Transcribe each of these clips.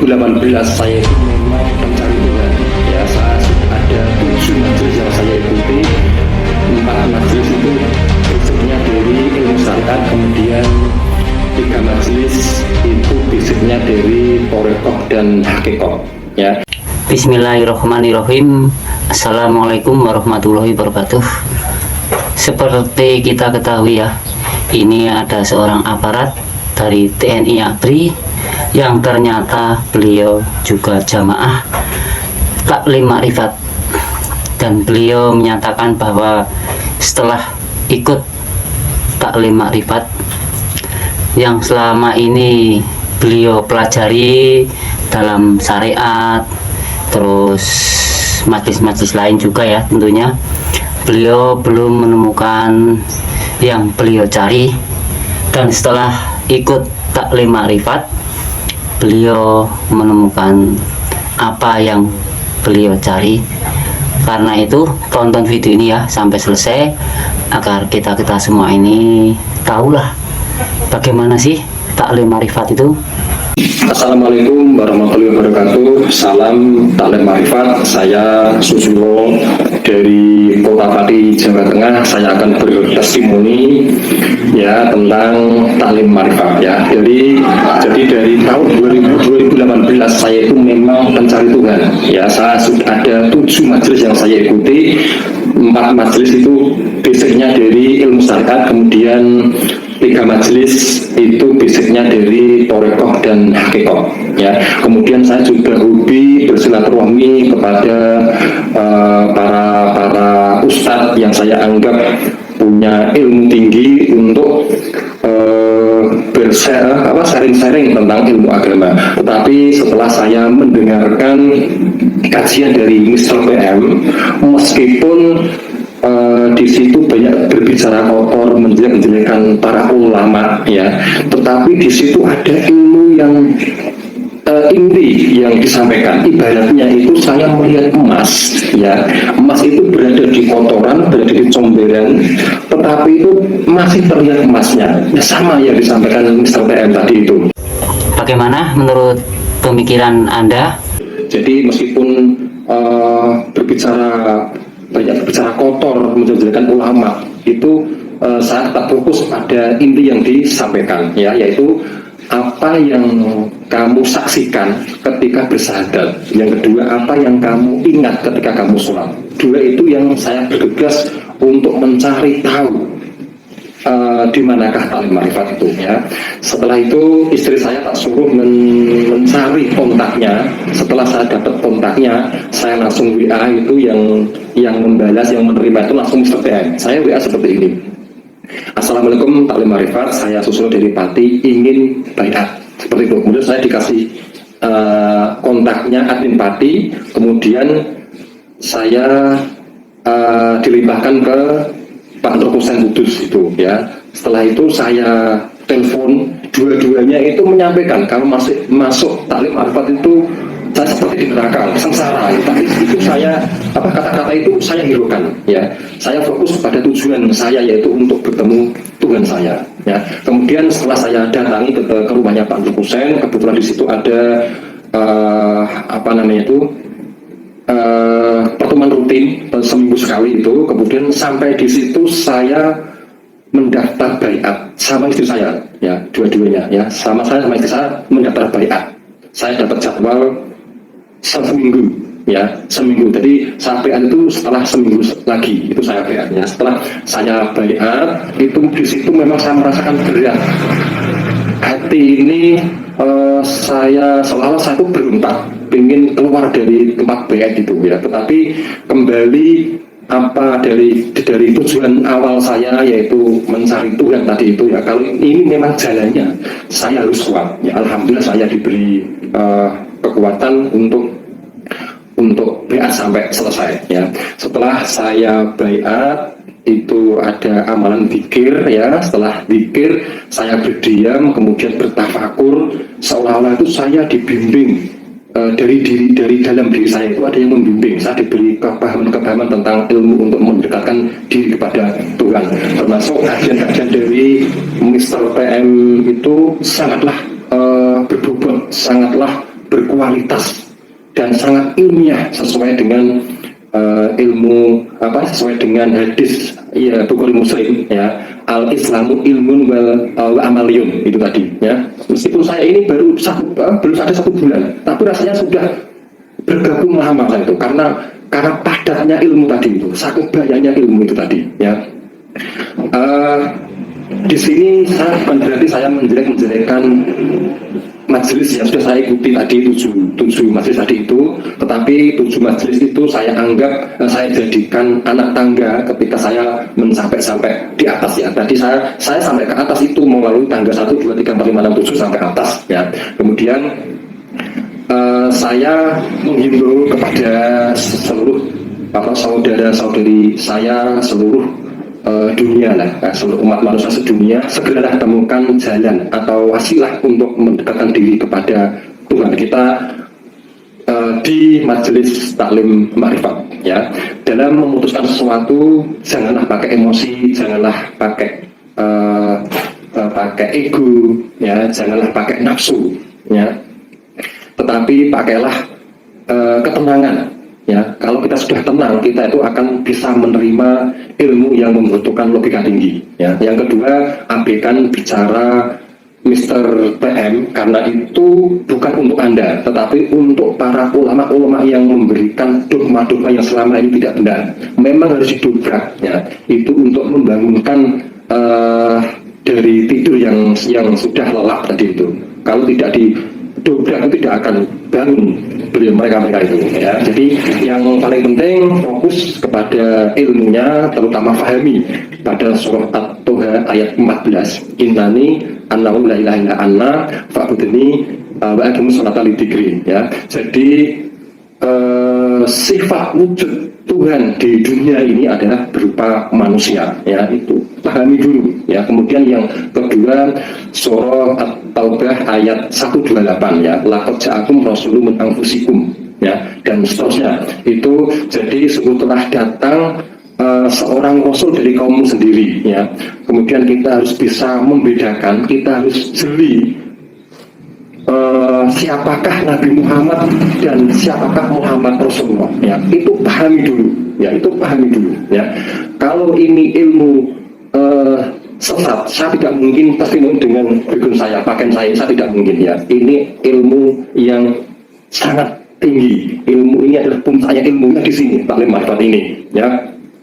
2018 saya itu memang pencari Tuhan ya. Saat ada 7 majelis yang saya ikuti, 4 majelis itu basicnya dari ilmu syariat, kemudian 3 majelis itu basicnya dari Torekoh dan Hakikoh ya. Bismillahirrahmanirrahim. Assalamualaikum warahmatullahi wabarakatuh. Seperti kita ketahui ya, ini ada seorang aparat dari TNI ABRI yang ternyata beliau juga jamaah taklim ma'rifat, dan beliau menyatakan bahwa setelah ikut taklim ma'rifat yang selama ini beliau pelajari dalam syariat, terus majlis-majlis lain juga ya, tentunya beliau belum menemukan yang beliau cari. Dan setelah ikut taklim ma'rifat, beliau menemukan apa yang beliau cari. Karena itu tonton video ini ya sampai selesai, agar kita semua ini tahulah bagaimana sih taklim ma'rifat itu. Assalamualaikum warahmatullahi wabarakatuh. Salam taklim ma'rifat. Saya Susilo dari Kota Pati, Jawa Tengah. Saya akan bertestimoni ya tentang taklim ma'rifat ya. Jadi dari tahun 2018 saya itu memang pencari Tuhan ya. Saya sudah ada 7 majelis yang saya ikuti, 4 majelis itu basicnya dari ilmu syariat, kemudian 3 majelis itu basicnya dari Torekoh dan Hakikoh ya. Kemudian saya juga hobi bersilaturahmi kepada para ustadz yang saya anggap punya ilmu tinggi untuk sharing tentang ilmu agama. Tetapi setelah saya mendengarkan kajian dari Mr. PM, meskipun di situ banyak berbicara kotor, menjelek-jelekan para ulama ya, tetapi di situ ada ilmu yang inti yang disampaikan. Ibaratnya itu saya melihat emas ya, emas itu berada di kotoran, berada di comberan, tetapi itu masih terlihat emasnya ya, sama yang disampaikan Mr. PM tadi itu. Bagaimana menurut pemikiran Anda? Jadi meskipun banyak berbicara kotor, menjelek-jelekan ulama, itu saya tetap fokus pada inti yang disampaikan ya, yaitu apa yang kamu saksikan ketika bersyahadat, yang kedua apa yang kamu ingat ketika kamu sholat. Dua itu yang saya bergegas untuk mencari tahu di manakah taklim ma'rifat itu ya. Setelah itu istri saya tak suruh mencari kontaknya. Setelah saya dapat kontaknya, saya langsung WA, itu yang membalas, yang menerima itu langsung Mr. PM. Saya WA seperti ini: Assalamualaikum taklim ma'rifat, saya Susilo dari Pati, ingin baiat. Seperti itu. Kemudian saya dikasih kontaknya admin Pati, kemudian saya dilimpahkan ke Pak Nurhusain Kudus itu ya. Setelah itu saya telepon, dua-duanya itu menyampaikan kalau masuk taklim ma'rifat itu saya seperti di neraka, sengsara. Tapi itu saya kata-kata itu saya hiraukan ya. Saya fokus pada tujuan saya, yaitu untuk bertemu Tuhan saya ya. Kemudian setelah saya datangi ke rumahnya Pak Nurhusain, kebetulan di situ ada pertemuan rutin seminggu sekali itu. Kemudian sampai di situ saya mendaftar baiat sama istri saya ya, dua-duanya ya, sama istri saya mendaftar baiat. Saya dapat jadwal seminggu ya, seminggu. Jadi saya baiat itu setelah seminggu lagi itu saya baiat ya. Setelah saya baiat itu di situ memang saya merasakan berat hati ini. Saya seolah-olah saya itu berontak, ingin keluar dari tempat baiat itu ya. Tetapi kembali dari tujuan awal saya, yaitu mencari Tuhan tadi itu ya. Kalau ini memang jalannya, saya harus kuat ya. Alhamdulillah saya diberi kekuatan untuk baiat sampai selesai ya. Setelah saya baiat itu ada amalan zikir ya. Setelah zikir saya berdiam, kemudian bertafakur, seolah-olah itu saya dibimbing dari dalam diri saya itu ada yang membimbing. Saya diberi kepahaman tentang ilmu untuk mendekatkan diri kepada Tuhan. Termasuk kajian-kajian dari Mr. PM itu sangatlah berbobot, sangatlah berkualitas dan sangat ilmiah sesuai dengan sesuai dengan hadis ya Bukhari Muslim ya, al Islamu ilmun wa amaliyun, itu tadi ya. Meskipun saya ini baru ada 1 bulan, tapi rasanya sudah bergabung lama saya itu karena padatnya ilmu tadi itu, saking banyaknya ilmu itu tadi ya. Di sini bukan berarti saya menjelek-menjelekan majelis yang sudah saya ikuti tadi, 7 majelis tadi itu, tetapi 7 majelis itu saya anggap, saya jadikan anak tangga ketika saya mencapai sampai di atas ya. Tadi saya sampai ke atas itu melalui tangga 1, 2, 3, 4, 5, 6, 7 sampai atas ya. Kemudian saya menghimbau kepada seluruh saudara-saudari saya, seluruh dunia lah, seluruh umat manusia sedunia, segeralah temukan jalan atau wasilah untuk mendekatkan diri kepada Tuhan kita di majelis taklim ma'rifat ya. Dalam memutuskan sesuatu janganlah pakai emosi, janganlah pakai ego ya, janganlah pakai nafsu ya, tetapi pakailah ketenangan ya. Kalau kita sudah tenang, kita itu akan bisa menerima ilmu yang membutuhkan logika tinggi ya. Yang kedua, abaikan bicara Mr. PM, karena itu bukan untuk Anda, tetapi untuk para ulama-ulama yang memberikan dogma-dogma yang selama ini tidak benar. Memang harus didobrak ya, itu untuk membangunkan dari tidur yang sudah lelap tadi itu. Kalau tidak didobrak itu tidak akan bangun mereka itu ya. Jadi yang paling penting fokus kepada ilmunya, terutama fahami pada surah At-Toha ayat 14, innani annahu la ilaha illa anna fa'budni wa aqimus sholata lidzikri ya. Jadi sifat wujud Tuhan di dunia ini adalah berupa manusia ya, itu pahami dulu ya. Kemudian yang kedua, surah At-Taubah ayat 128 ya, laqad ja'akum rasulun min anfusikum ya, dan seterusnya. Itu jadi sungguh telah datang seorang rasul dari kaummu sendiri ya. Kemudian kita harus bisa membedakan, kita harus jeli siapakah Nabi Muhammad dan siapakah Muhammad Rasulullah ya. Itu pahami dulu ya, itu pahami dulu ya. Kalau ini ilmu sesat, saya tidak mungkin testimoni dengan background saya, pakaian saya tidak mungkin ya. Ini ilmu yang sangat tinggi, ilmu ini adalah puncaknya ilmunya di sini, taklim ma'rifat ini ya.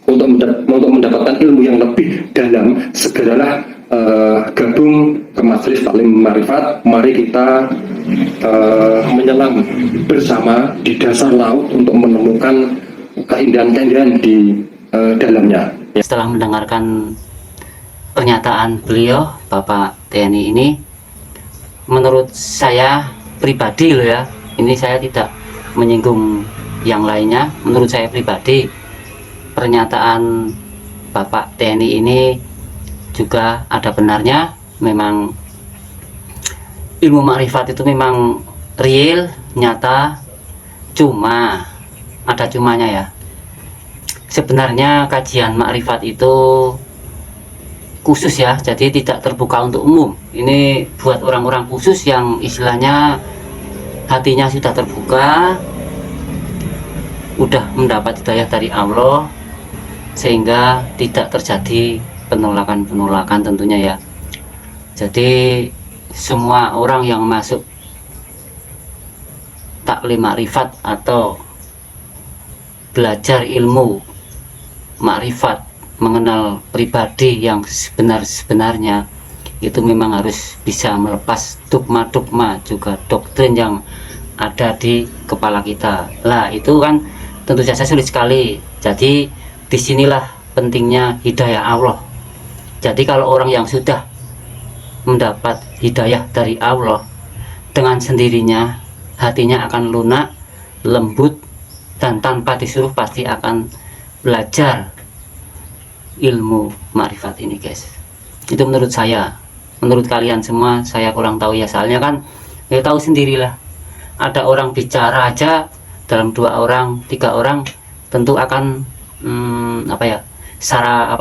Untuk mendapatkan ilmu yang lebih dalam, segeralah gabung ke majelis taklim ma'rifat. Mari kita menyelam bersama di dasar laut untuk menemukan keindahan-keindahan di dalamnya. Setelah mendengarkan pernyataan beliau, Bapak TNI ini, menurut saya pribadi loh ya, ini saya tidak menyinggung yang lainnya, menurut saya pribadi pernyataan Bapak TNI ini juga ada benarnya. Memang ilmu makrifat itu memang real, nyata, cuma ada cumanya ya. Sebenarnya kajian makrifat itu khusus ya, jadi tidak terbuka untuk umum. Ini buat orang-orang khusus yang istilahnya hatinya sudah terbuka, udah mendapat hidayah dari Allah, sehingga tidak terjadi penolakan-penolakan tentunya ya. Jadi semua orang yang masuk taklim makrifat atau belajar ilmu makrifat, mengenal pribadi yang sebenarnya, itu memang harus bisa melepas dogma-dogma juga doktrin yang ada di kepala kita. Lah itu kan tentu saja sulit sekali. Jadi disinilah pentingnya hidayah Allah. Jadi kalau orang yang sudah mendapat hidayah dari Allah, dengan sendirinya hatinya akan lunak, lembut, dan tanpa disuruh pasti akan belajar ilmu makrifat ini guys. Itu menurut saya. Menurut kalian semua saya kurang tahu ya, soalnya kan ya tahu sendirilah, ada orang bicara aja dalam 2 orang 3 orang tentu akan secara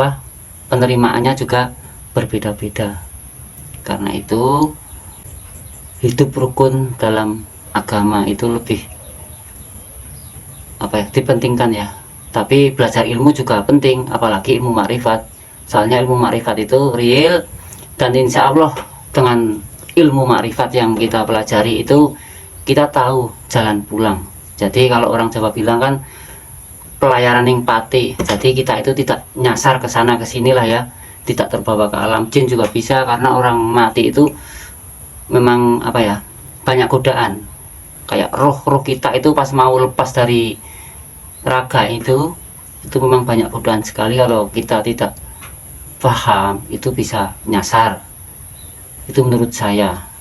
penerimaannya juga berbeda-beda. Karena itu hidup rukun dalam agama itu lebih dipentingkan ya. Tapi belajar ilmu juga penting, apalagi ilmu makrifat. Soalnya ilmu makrifat itu real, dan insya Allah dengan ilmu makrifat yang kita pelajari itu kita tahu jalan pulang. Jadi kalau orang Jawa bilang kan pelayaran yang pati, jadi kita itu tidak nyasar ke sana ke sini lah ya, tidak terbawa ke alam jin juga bisa, karena orang mati itu memang banyak godaan. Kayak roh kita itu pas mau lepas dari raga itu memang banyak godaan sekali. Kalau kita tidak paham itu bisa nyasar, itu menurut saya.